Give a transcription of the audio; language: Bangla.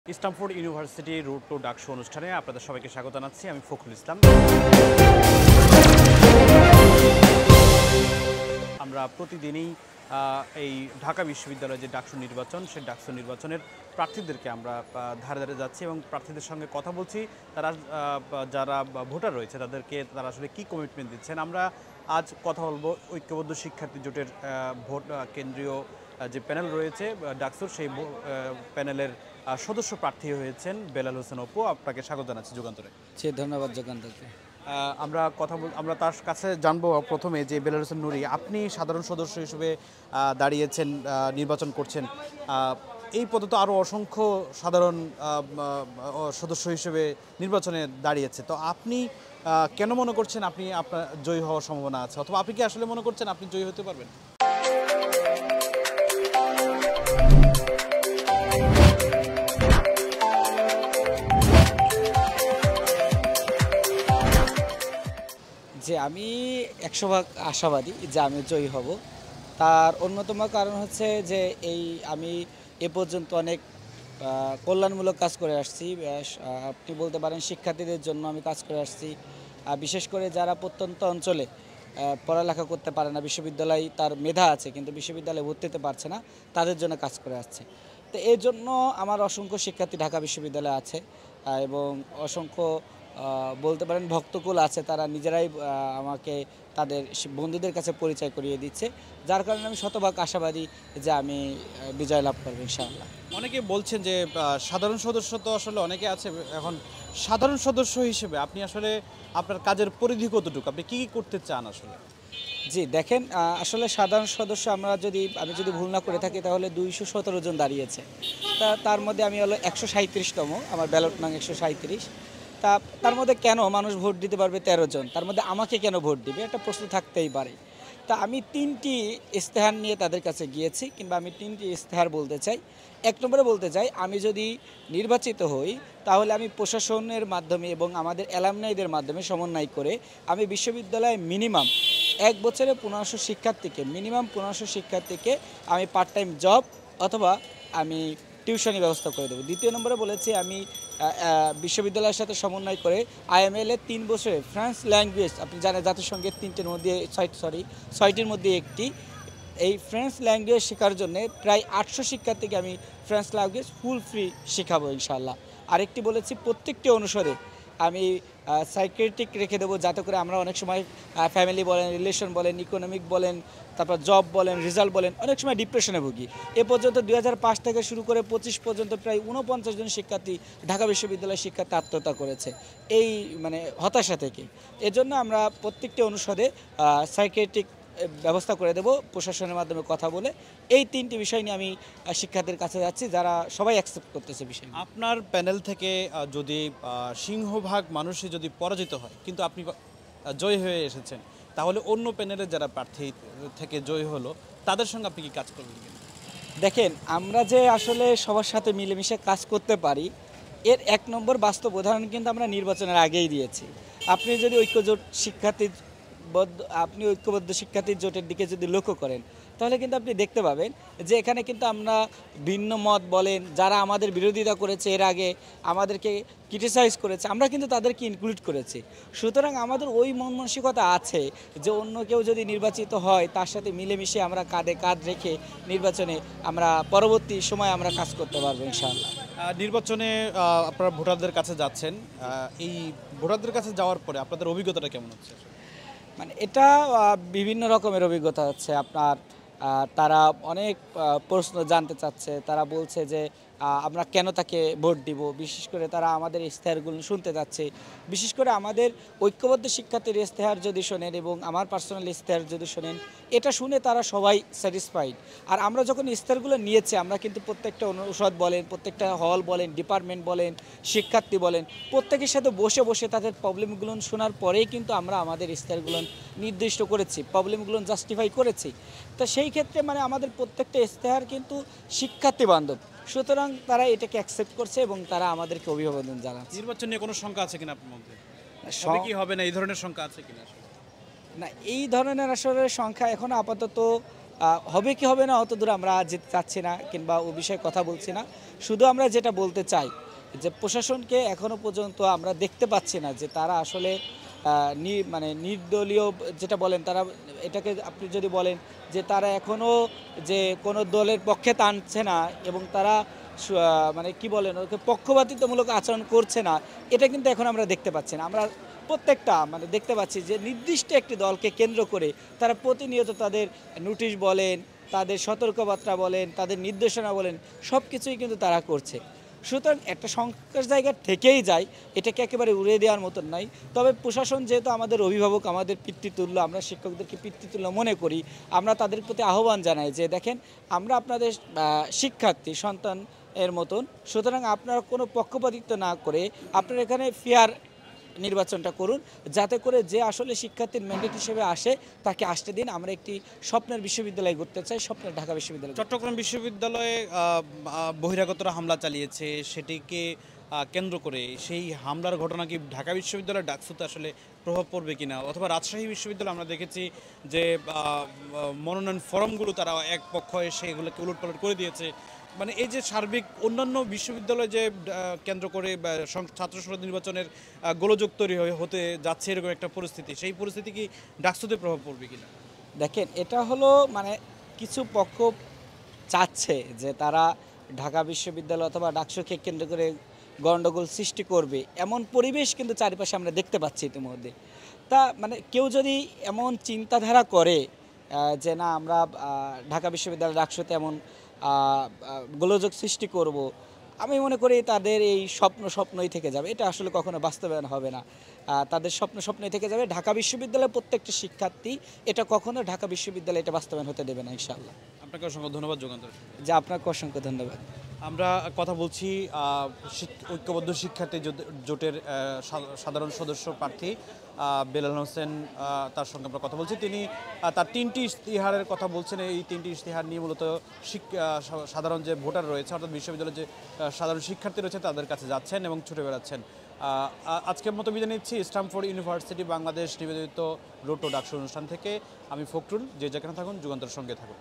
Stamford university route to DUCSU অনুষ্ঠানে আপনাদের সবাইকে স্বাগত জানাচ্ছি। আমি ফখরুল ইসলাম। আমরা প্রতিদিনই এই ঢাকা বিশ্ববিদ্যালয়ের যে ডাকসু নির্বাচন, সেই ডাকসু নির্বাচনের প্রার্থীদেরকে আমরা ধারে ধারে যাচ্ছি এবং প্রার্থীদের সঙ্গে কথা বলছি। তারা যারা ভোটার রয়েছে তাদেরকে তারা আসলে কী কমিটমেন্ট দিচ্ছেন। আমরা আজ কথা বলবো ঐক্যবদ্ধ শিক্ষার্থী জোটের ভোট কেন্দ্রীয় যে প্যানেল রয়েছে ডাকসুর, সেই প্যানেলের সদস্য প্রার্থী হয়েছেন বেলাল হোসেন অপু। আপনাকে স্বাগত জানাচ্ছি যুগান্তরে। ধন্যবাদ যুগান্তরকে। আমরা তার কাছে জানবো প্রথমে যে বেলাল হোসেন নুরি, আপনি সাধারণ সদস্য হিসেবে দাঁড়িয়েছেন, নির্বাচন করছেন। এই পদে তো আরও অসংখ্য সাধারণ সদস্য হিসেবে নির্বাচনে দাঁড়িয়েছে। তো আপনি কেন মনে করছেন আপনি আপনার জয়ী হওয়ার সম্ভাবনা আছে, অথবা আপনি কি আসলে মনে করছেন আপনি জয়ী হতে পারবেন? যে আমি 100% আশাবাদী যে আমি জয়ী হব। তার অন্যতম কারণ হচ্ছে যে আমি এ পর্যন্ত অনেক কল্যাণমূলক কাজ করে আসছি। আপনি বলতে পারেন শিক্ষার্থীদের জন্য আমি কাজ করে আসছি। বিশেষ করে যারা প্রত্যন্ত অঞ্চলে পড়ালেখা করতে পারে না, বিশ্ববিদ্যালয় তার মেধা আছে কিন্তু বিশ্ববিদ্যালয়ে ভর্তি হতে পারছে না, তাদের জন্য কাজ করে আসছে। তো এর জন্য আমার অসংখ্য শিক্ষার্থী ঢাকা বিশ্ববিদ্যালয়ে আছে এবং অসংখ্য বলতে পারেন ভক্তকুল আছে। তারা নিজেরাই আমাকে তাদের বন্ধুদের কাছে পরিচয় করিয়ে দিচ্ছে, যার কারণে আমি শতভাগ আশাবাদী যে আমি বিজয় লাভ করবো ইনশাআল্লাহ। অনেকে বলছেন যে সাধারণ সদস্য তো আসলে অনেকে আছে, এখন সাধারণ সদস্য হিসেবে আপনি আসলে আপনার কাজের পরিধি কতটুকু, আপনি কী করতে চান আসলে? জি দেখেন, আসলে সাধারণ সদস্য আমি যদি ভুল না করে থাকি তাহলে 217 জন দাঁড়িয়েছে। তার মধ্যে আমি হলো 137তম, আমার ব্যালট নং 137। তার মধ্যে কেন মানুষ ভোট দিতে পারবে 13 জন, তার মধ্যে আমাকে কেন ভোট দিবে, একটা প্রশ্ন থাকতেই পারে। তা আমি 3টি ইস্তেহার নিয়ে তাদের কাছে গিয়েছি, কিংবা আমি 3টি ইস্তেহার বলতে চাই। 1 নম্বরে বলতে চাই, আমি যদি নির্বাচিত হই তাহলে আমি প্রশাসনের মাধ্যমে এবং আমাদের অ্যালামনাইদের মাধ্যমে সমন্বয় করে আমি বিশ্ববিদ্যালয়ে মিনিমাম 1 বছরে 1500 শিক্ষার্থীকে আমি পার্ট টাইম জব অথবা আমি টিউশনি ব্যবস্থা করে দেবো। 2 নম্বরে বলেছি আমি বিশ্ববিদ্যালয়ের সাথে সমন্বয় করে IML-এ 3 বছরে ফ্রেঞ্চ ল্যাঙ্গুয়েজ, আপনি জানেন জাতিসংঘের 3টির মধ্যে 6টির মধ্যে একটি, এই ফ্রেঞ্চ ল্যাঙ্গুয়েজ শেখার জন্য প্রায় 800 শিক্ষার্থীকে আমি ফ্রেঞ্চ ল্যাঙ্গুয়েজ ফুল ফ্রি শেখাবো ইনশাআল্লাহ। আরেকটি বলেছি প্রত্যেকটি অনুষদে আমি সাইকিয়াট্রিক রেখে দেবো, যাতে করে আমরা অনেক সময় ফ্যামিলি বলেন, রিলেশন বলেন, ইকোনমিক বলেন, তারপর জব বলেন, রেজাল্ট বলেন, অনেক সময় ডিপ্রেশনে ভুগি। এ পর্যন্ত 2005 থেকে শুরু করে 25 পর্যন্ত প্রায় 49 জন শিক্ষার্থী ঢাকা বিশ্ববিদ্যালয়ের শিক্ষার্থী আত্মহত্যা করেছে এই হতাশা থেকে। এজন্য আমরা প্রত্যেকটি অনুষদে সাইকিয়াট্রিক ব্যবস্থা করে দেব প্রশাসনের মাধ্যমে কথা বলে। এই 3টি বিষয় নিয়ে আমি শিক্ষার্থীদের কাছে যাচ্ছি, যারা সবাই অ্যাকসেপ্ট করতেছে বিষয়। আপনার প্যানেল থেকে যদি সিংহভাগ মানুষই যদি পরাজিত হয় কিন্তু আপনি জয়ী হয়ে এসেছেন, তাহলে অন্য প্যানেলের যারা প্রার্থী থেকে জয়ী হলো তাদের সঙ্গে আপনি কি কাজ করবেন? দেখেন, আমরা যে আসলে সবার সাথে মিলেমিশে কাজ করতে পারি এর 1 নম্বর বাস্তব উদাহরণ কিন্তু আমরা নির্বাচনের আগেই দিয়েছি। আপনি যদি ঐক্যবদ্ধ শিক্ষার্থী জোটের দিকে যদি লক্ষ্য করেন তাহলে কিন্তু আপনি দেখতে পাবেন যে এখানে কিন্তু আমরা ভিন্ন মত বলেন, যারা আমাদের বিরোধিতা করেছে এর আগে, আমাদেরকে ক্রিটিসাইজ করেছে, আমরা কিন্তু তাদেরকে ইনক্লুড করেছি। সুতরাং আমাদের ওই মন মানসিকতা আছে যে অন্য কেউ যদি নির্বাচিত হয় তার সাথে মিলেমিশে আমরা কাঁধে কাঁধ রেখে নির্বাচনে আমরা পরবর্তী সময় আমরা কাজ করতে পারবো ইনশাআল্লাহ। নির্বাচনে আপনারা ভোটারদের কাছে যাচ্ছেন, এই ভোটারদের কাছে যাওয়ার পরে আপনাদের অভিজ্ঞতাটা কেমন হচ্ছে? এটা বিভিন্ন রকমের অভিজ্ঞতা হচ্ছে আপনার। তারা অনেক প্রশ্ন জানতে চাচ্ছে, তারা বলছে যে আমরা কেন তাকে ভোট দিব। বিশেষ করে তারা আমাদের ইশতেহারগুলো শুনতে যাচ্ছে। বিশেষ করে আমাদের ঐক্যবদ্ধ শিক্ষার্থীর ইশতেহার যদি শোনেন এবং আমার পার্সোনাল ইশতেহার যদি শোনেন, এটা শুনে তারা সবাই স্যাটিসফাইড। আর আমরা যখন ইশতেহারগুলো নিয়েছি, আমরা কিন্তু প্রত্যেকটা অনুষদ বলেন, প্রত্যেকটা হল বলেন, ডিপার্টমেন্ট বলেন, শিক্ষার্থী বলেন, প্রত্যেকের সাথে বসে বসে তাদের প্রবলেমগুলো শোনার পরেই কিন্তু আমরা আমাদের ইশতেহারগুলো নির্দিষ্ট করেছি, প্রবলেমগুলো জাস্টিফাই করেছি। তো সেই ক্ষেত্রে আমাদের প্রত্যেকটা ইশতেহার কিন্তু শিক্ষার্থী বান্ধব, সুতরাং তারা এটাকে অ্যাকসেপ্ট করছে এবং তারা আমাদেরকে অভিবাদন জানাচ্ছে। নির্বাচন নিয়ে কোনো শঙ্কা আছে কিনা আপনার মধ্যে? কি হবে না এই ধরনের শঙ্কা আছে কিনা? না, এই ধরনের আসলে সংখ্যা এখন আপাতত হবে কি হবে না অত দূর আমরা যেতে চাচ্ছি না, কিংবা ও বিষয়ে কথা বলছি না। শুধু আমরা যেটা বলতে চাই যে প্রশাসনকে এখনো পর্যন্ত আমরা দেখতে পাচ্ছি না যে তারা আসলে মানে নির্দলীয় যেটা বলেন তারা, এটাকে আপনি যদি বলেন যে তারা এখনও যে কোনো দলের পক্ষে টানছে না এবং তারা মানে কি বলেন ওকে পক্ষপাতিত্বমূলক আচরণ করছে না, এটা কিন্তু এখন আমরা দেখতে পাচ্ছি না। আমরা প্রত্যেকটা মানে দেখতে পাচ্ছি যে নির্দিষ্ট একটি দলকে কেন্দ্র করে তারা প্রতিনিয়ত তাদের নোটিশ বলেন, তাদের সতর্কবার্তা বলেন, তাদের নির্দেশনা বলেন, সব কিছুই কিন্তু তারা করছে। সুতরাং একটা সংখ্যার জায়গা থেকেই যায়, এটাকে একেবারে উড়িয়ে দেওয়ার মতন নাই। তবে প্রশাসন যেহেতু আমাদের অভিভাবক, আমাদের পিতৃতুল্য, আমরা শিক্ষকদেরকে পিতৃতুল্য মনে করি, আমরা তাদের প্রতি আহ্বান জানাই যে দেখেন আমরা আপনাদের শিক্ষার্থী সন্তান এর মতন, সুতরাং আপনারা কোনো পক্ষপাতিত্ব না করে আপনারা এখানে ফেয়ার নির্বাচনটা করুন, যাতে করে যে আসলে শিক্ষার্থীর ম্যান্ডেট হিসেবে আসে তাকে আসতে দিন। আমরা একটি স্বপ্নের বিশ্ববিদ্যালয় করতে চাই, স্বপ্নের ঢাকা বিশ্ববিদ্যালয়। চট্টগ্রাম বিশ্ববিদ্যালয়ে বহিরাগতরা হামলা চালিয়েছে, সেটিকে কেন্দ্র করে সেই হামলার ঘটনা কি ঢাকা বিশ্ববিদ্যালয়ের ডাকসুতে আসলে প্রভাব পড়বে কিনা, অথবা রাজশাহী বিশ্ববিদ্যালয়ে আমরা দেখেছি যে মনোনয়ন ফরমগুলো তারা এক পক্ষ এসে এগুলোকে উলটপালট করে দিয়েছে। মানে এই যে সার্বিক অন্যান্য বিশ্ববিদ্যালয় যে কেন্দ্র করে ছাত্র সংসদ নির্বাচনের গোলযোগ তৈরি হতে যাচ্ছে এরকম একটা পরিস্থিতি, সেই পরিস্থিতি কি ডাকসুতে প্রভাব পড়বে কিনা? দেখেন, এটা হলো মানে কিছু পক্ষ চাচ্ছে যে তারা ঢাকা বিশ্ববিদ্যালয় অথবা ডাকসুকে কেন্দ্র করে গণ্ডগোল সৃষ্টি করবে, এমন পরিবেশ কিন্তু চারিপাশে আমরা দেখতে পাচ্ছি ইতিমধ্যে। তা মানে কেউ যদি এমন চিন্তাধারা করে যে না আমরা ঢাকা বিশ্ববিদ্যালয় ডাকসুতে এমন গোলযোগ সৃষ্টি করব, আমি মনে করি তাদের এই স্বপ্নই থেকে যাবে। এটা আসলে কখনো বাস্তবায়ন হবে না। তাদের স্বপ্নই থেকে যাবে। ঢাকা বিশ্ববিদ্যালয়ের প্রত্যেকটি শিক্ষার্থী এটা কখনো ঢাকা বিশ্ববিদ্যালয়ে এটা বাস্তবায়ন হতে দেবে না ইনশাআল্লাহ। আপনাকে অসংখ্য ধন্যবাদ যুগান্তর। যে আপনাকে অসংখ্য ধন্যবাদ। আমরা কথা বলছি ঐক্যবদ্ধ শিক্ষার্থী জোটের সাধারণ সদস্য প্রার্থী বেলাল হোসেন, তার সঙ্গে আমরা কথা বলছি। তিনি তার 3টি ইশতেহারের কথা বলছেন। এই 3টি ইশতেহার নিয়ে মূলত সাধারণ যে ভোটার রয়েছে, অর্থাৎ বিশ্ববিদ্যালয়ের যে সাধারণ শিক্ষার্থী রয়েছে তাদের কাছে যাচ্ছেন এবং ছুটে বেড়াচ্ছেন। আজকের মতো বিদায় নিচ্ছি স্ট্যামফোর্ড ইউনিভার্সিটি বাংলাদেশ নিবেদিত রোড টু ডাকসু অনুষ্ঠান থেকে। আমি ফখরুল, যে যেখানে থাকুন যুগান্তর সঙ্গে থাকুন।